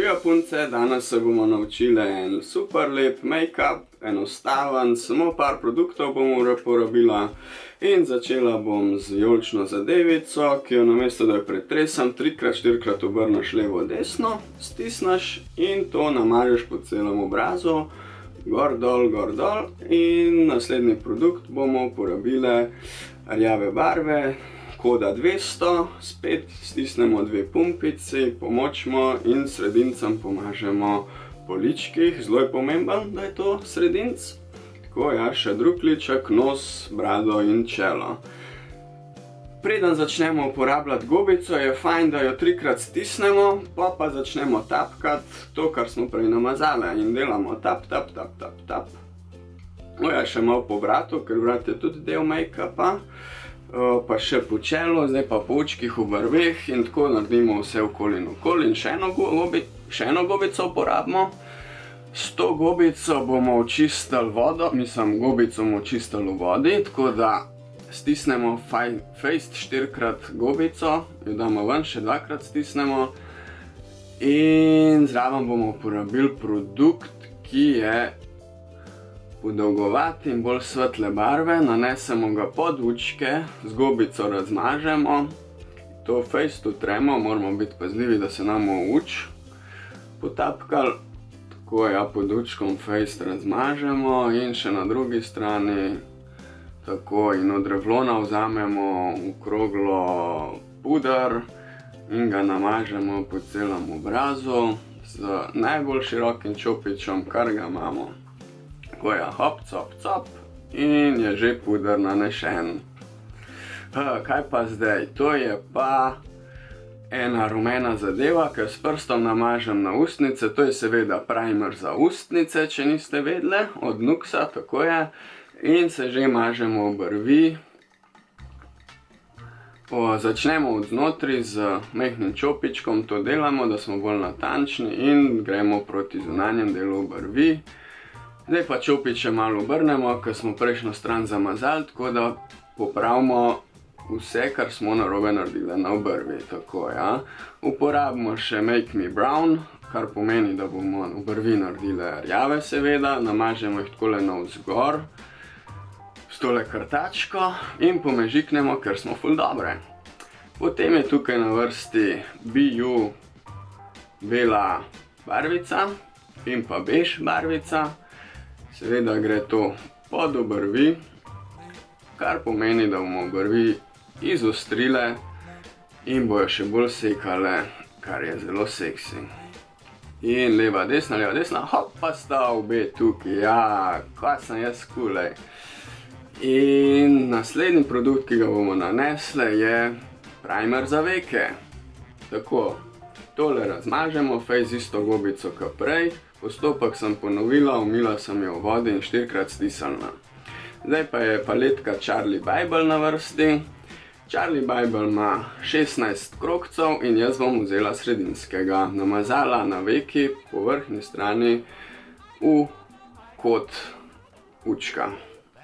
Živijo punce, danes se bomo naučili en super lep make-up, enostaven, samo par produktov bomo uporabila in začela bom z vijolično zadevico, ki jo namesto da jo pretresam, 3x4x obrneš levo desno, stisneš in to namažeš po celem obrazu, gor dol in naslednji produkt bomo uporabili rjave barve. Koda 200, spet stisnemo dve pumpici, pomočimo in sredincem pomažemo po ličkih. Zelo je pomemben, da je to sredinc. Tako ja, še drug liček, nos, brado in čelo. Preden začnemo uporabljati gobico, je fajn, da jo 3x stisnemo, pa začnemo tapkati to, kar smo prej namazali. In delamo tap, tap, tap, tap, tap. No ja, še malo po vratu, ker vrat je tudi del make-upa. Pa še po čelu, zdaj pa po očkih, obrveh in tako naredimo vse okoli in okoli. In še eno gobico uporabimo. S to gobico bomo očistili vodo, gobico bomo očistili v vodi, tako da stisnemo fejst 4x gobico, jo damo ven, še 2x stisnemo in zraven bomo uporabili produkt, ki je podolgovat in bolj svetle barve. Nanesemo ga pod očke, z gobico razmažemo, to fejst utremo, moramo biti pazljivi, da se nam oč potapkali. Tako ja, pod očkom fejst razmažemo in še na drugi strani tako, in od revlona vzamemo okroglo puder in ga namažemo po celem obrazu z najbolj širokim čopičem, kar ga imamo. Tako ja, hop, cop, cop in je že puder nanešen. Kaj pa zdaj? To je pa ena rumena zadeva, ki jo s prstom namažem na ustnice. To je seveda primer za ustnice, če niste vedeli, od Nuxa, tako je. In se že mažemo obrvi. Začnemo od znotri z majhnim čopičkom, to delamo, da smo bolj natančni in gremo proti zunanjem delu obrvi. Zdaj pa čopiče malo obrnemo, ker smo prejšnjo stran zamazali, tako da popravimo vse, kar smo narobe naredili na obrvi. Tako ja. Uporabimo še Make Me Brown, kar pomeni, da bomo obrvi naredili rjave seveda. Namažemo jih takole navzgor s tole krtačko in pomežiknemo, ker smo ful dobre. Potem je tukaj na vrsti BU bela barvica in pa bež barvica. Seveda gre to pod obrvi, kar pomeni, da bomo obrvi izostrile in bojo še bolj sekale, kar je zelo seksi. In leva, desna, hop, pa sta obe tukaj, ja, kaj sem jaz kulej. In naslednji produkt, ki ga bomo nanesli, je primer za veke. Tako, tole razmažemo, fejst z isto gobico kot prej. Postopek sem ponovila, umila sem jo v vodi in 4x stisnila. Zdaj pa je paletka Charlie Bible na vrsti. Charlie Bible ima 16 krogcev in jaz bom vzela sredinskega. Namazala na veki po vrhnji strani v kot učka.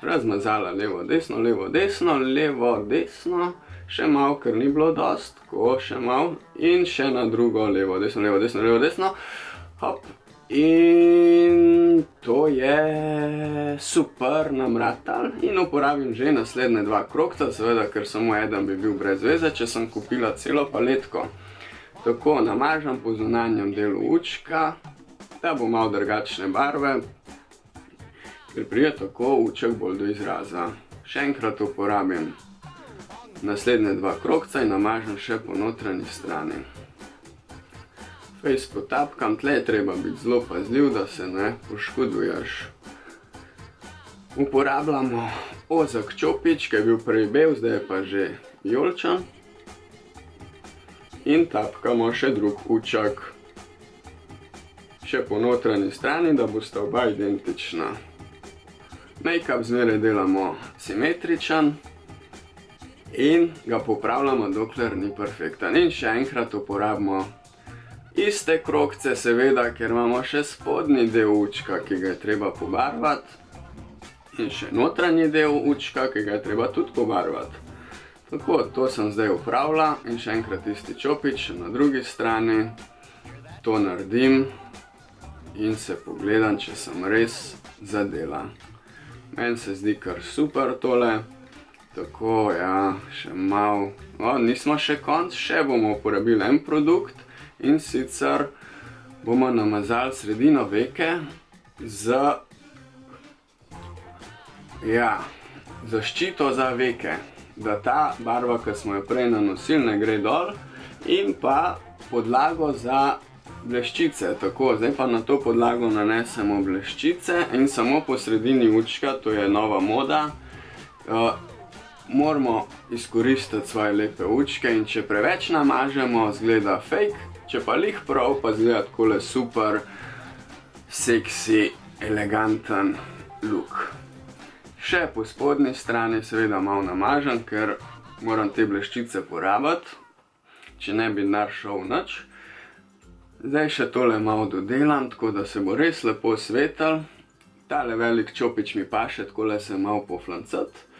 Razmazala levo, desno, levo, desno, levo, desno. Še malo, ker ni bilo dost, tako še malo. In še na drugo, levo, desno, levo, desno, levo, desno. Hop. In to je super namratal in uporabim že naslednje dva krogca, seveda, ker samo eden bi bil brez veze, če sem kupila celo paletko. Tako, namažem po zunanjem delu učka, da bo malo drugačne barve, ker pride tako uček bolj do izraza. Še enkrat uporabim naslednje dva krogca in namažem še po notranji strani. Fejst potapkam, tle je treba biti zelo pazljiv, da se ne poškoduješ. Uporabljamo ozek čopič, ki je bil prej bel, zdaj je pa že vijoličen. In tapkamo še drug uček. Še po notranji strani, da bosta oba identična. Make-up zmeraj delamo simetričen in ga popravljamo, dokler ni perfekten. In še enkrat uporabimo iste krogce, seveda, ker imamo še spodnji del učka, ki ga je treba pobarvati. In še notranji del učka, ki ga je treba tudi pobarvati. Tako, to sem zdaj upravila in še enkrat isti čopič na drugi strani. to naredim in se pogledam, če sem res zadela. Meni se zdi kar super tole. Tako, ja, še malo, nismo še konc, še bomo uporabili en produkt in sicer bomo namazali sredino veke z zaščito za veke, da ta barva, ki smo jo prej nanosili, ne gre dol, in pa podlago za bleščice. Tako, zdaj pa na to podlago nanesemo bleščice in samo po sredini učka, to je nova moda, moramo izkoristiti svoje lepe učke in če preveč namažemo, zgleda fake, če pa lih prav, pa zgleda takole super, seksi, eleganten look. Še po spodnji strani seveda malo namažem, ker moram te bleščice porabiti, če ne bi denar šel v nič. Zdaj še tole malo dodelam, tako da se bo res lepo svetil. Tale velik čopič mi paše, takole se malo poflancati.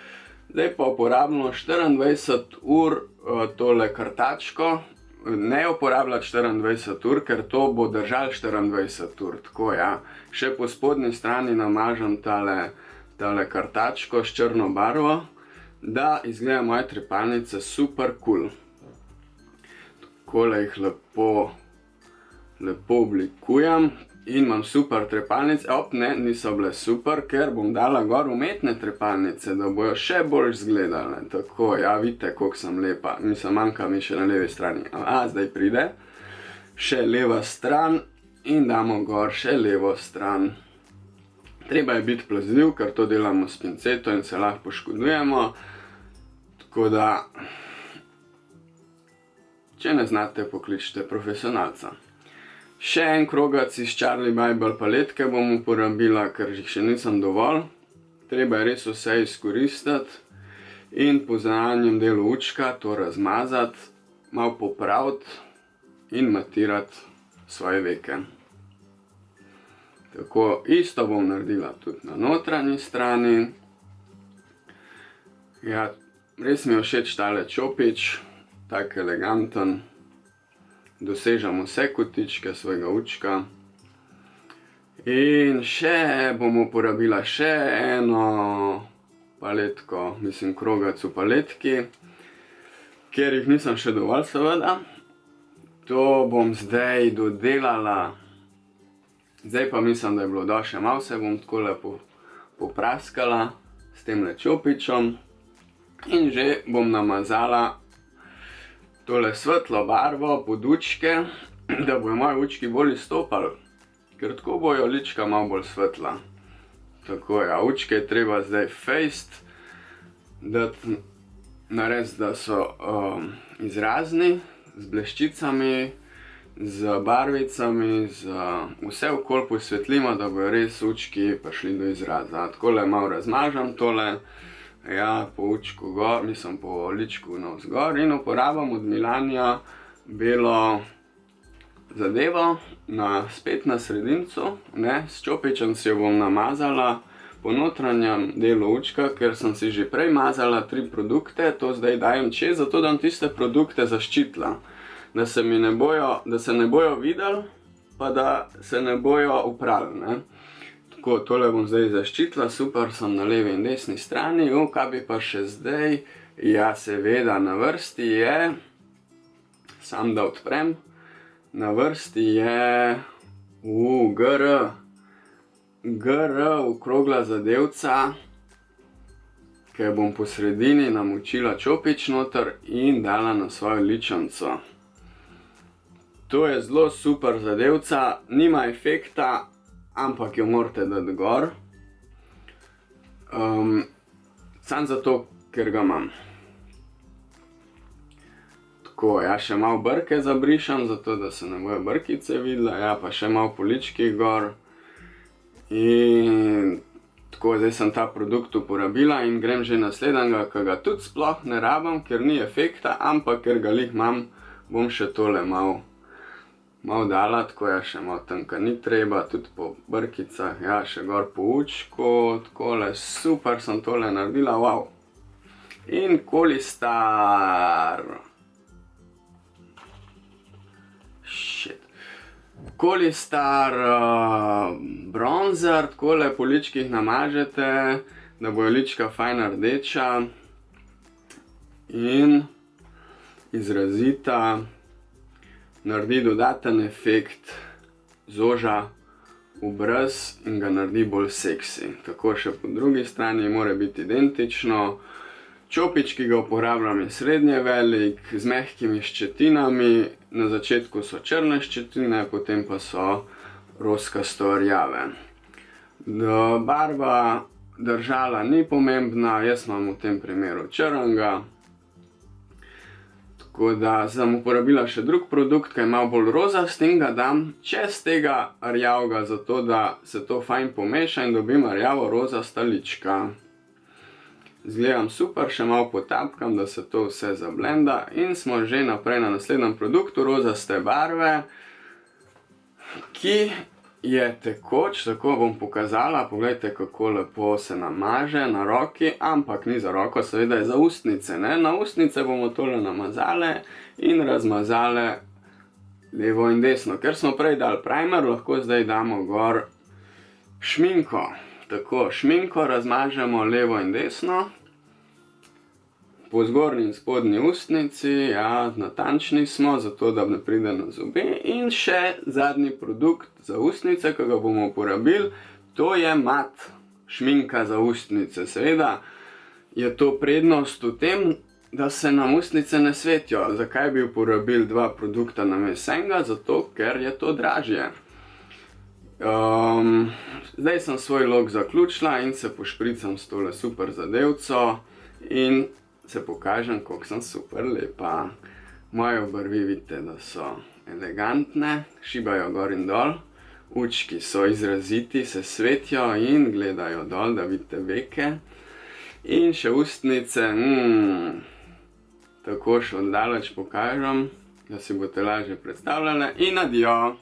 Zdaj pa uporabljamo 24 ur tole krtačko, ne uporabljati 24 ur, ker to bo držalo 24 ur, tako ja. Še po spodnji strani namažem tale krtačko s črno barvo, da izgleda moje trepalnice super cool. Takole jih lepo oblikujem in imam super trepalnice. Ne, niso bile super, ker bom dala gor umetne trepalnice, da bojo še bolj izgledale. Tako, ja, vidite, koliko sem lepa. Mislim, manjka mi še na levi strani. Zdaj pride še leva stran in damo gor še levo stran. Treba je biti plazljiv, ker to delamo s pinceto in se lahko poškodujemo. Tako da, če ne znate, pokličite profesionalca. Še en krogac iz Charlie Bible paletke bom uporabila, ker jih še nisem dovolj. Treba je res vse izkoristiti in po zunanjem delu učka to razmazati, malo popraviti in matirati svoje veke. Tako, isto bom naredila tudi na notranji strani. Ja, res mi je všeč tale čopič, tak eleganten. Dosežem vse kotičke svojega učka. In še bom uporabila še eno paletko, mislim krogac v paletki, ker jih nisem še dovolj seveda. To bom zdaj dodelala. Zdaj pa mislim, da je bilo dovolj, še malo se bom takole popraskala s temle čopičem in že bom namazala tole svetlo barvo pod učke, da bojo moji učki bolj izstopali, ker tako bojo lička malo bolj svetla. Tako, ja, učke je treba zdaj fejst narediti, da so izrazni, z bleščicami, z barvicami, vse okoli posvetlimo, da bojo res učki prišli do izraza. Takole malo razmažem tole. Ja, po učku gor, mislim po ličku navzgor in uporabljam od Milanja belo zadevo, spet na sredincu, s čopičem si jo bom namazala po notranjem delu učka, ker sem si že prej mazala 3 produkte, to zdaj dajem čez, zato da bom tiste produkte zaščitila, da se ne bojo videli, pa da se ne bojo uprali, ne. Tako, tole bom zdaj zaščitila, super, sem na levi in desni strani. Kaj bi pa še zdaj? Ja, seveda, na vrsti je, sam da odprem, na vrsti je GR okrogla zadevca, ki bom po sredini namočila čopič noter in dala na svojo ličnico. To je zelo super zadevca, nima efekta, ampak jo morate dati gor. Samo zato, ker ga imam. Tako, ja, še malo brke zabrišem, zato da se ne bojo brkice videle, ja, pa še malo po ličkih gor. In tako, zdaj sem ta produkt uporabila in grem že naslednjega, ki ga tudi sploh ne rabim, ker ni efekta, ampak ker ga lih imam, bom še tole malo dala, tako ja, še malo tanka ni treba, tudi po brkicah, ja, še gor po učku, takole, super sem tole naredila, wow. In Kolistar. Shit. Kolistar bronzer, takole po ličkih namažete, da bojo lička fajn rdeča in izrazita, naredi dodaten efekt, zoža obraz in ga naredi bolj seksi. Tako še po drugi strani mora biti identično. Čopič, ki ga uporabljam, je srednje velik, z mehkimi ščetinami. Na začetku so črne ščetine, potem pa so rozkasto rjave. Barva držala ni pomembna, jaz imam v tem primeru črnega. Tako da sem uporabila še drug produkt, ki je malo bolj rozast in ga dam čez tega rjavega, zato da se to fajn pomeša in dobim rjavo-rozasta lička. Izgledam super, še malo potapkam, da se to vse zablenda in smo že naprej na naslednjem produktu rozaste barve, ki je tekoč, tako bom pokazala, poglejte, kako lepo se namaže na roki, ampak ni za roko, seveda je za ustnice, ne? Na ustnice bomo tole namazale in razmazale levo in desno. Ker smo prej dali primer, lahko zdaj damo gor šminko. Tako, šminko razmažemo levo in desno, po zgornji in spodnji ustnici, ja, natančni smo, zato da ne pride na zobe. In še zadnji produkt za ustnice, ki ga bomo uporabili, to je mat šminka za ustnice. Seveda je to prednost v tem, da se nam ustnice ne svetijo. Zakaj bi uporabili dva produkta namesto enega? Zato, ker je to dražje. Zdaj sem svoj lok zaključila in se pošpricam s tole super zadevco in se pokažem, koliko sem super lepa. Moje obrvi vidite, da so elegantne, šibajo gor in dol, učki so izraziti, se svetijo in gledajo dol, da vidite veke. In še ustnice, tako še od daleč pokažem, da si boste lažje predstavljali in adijo!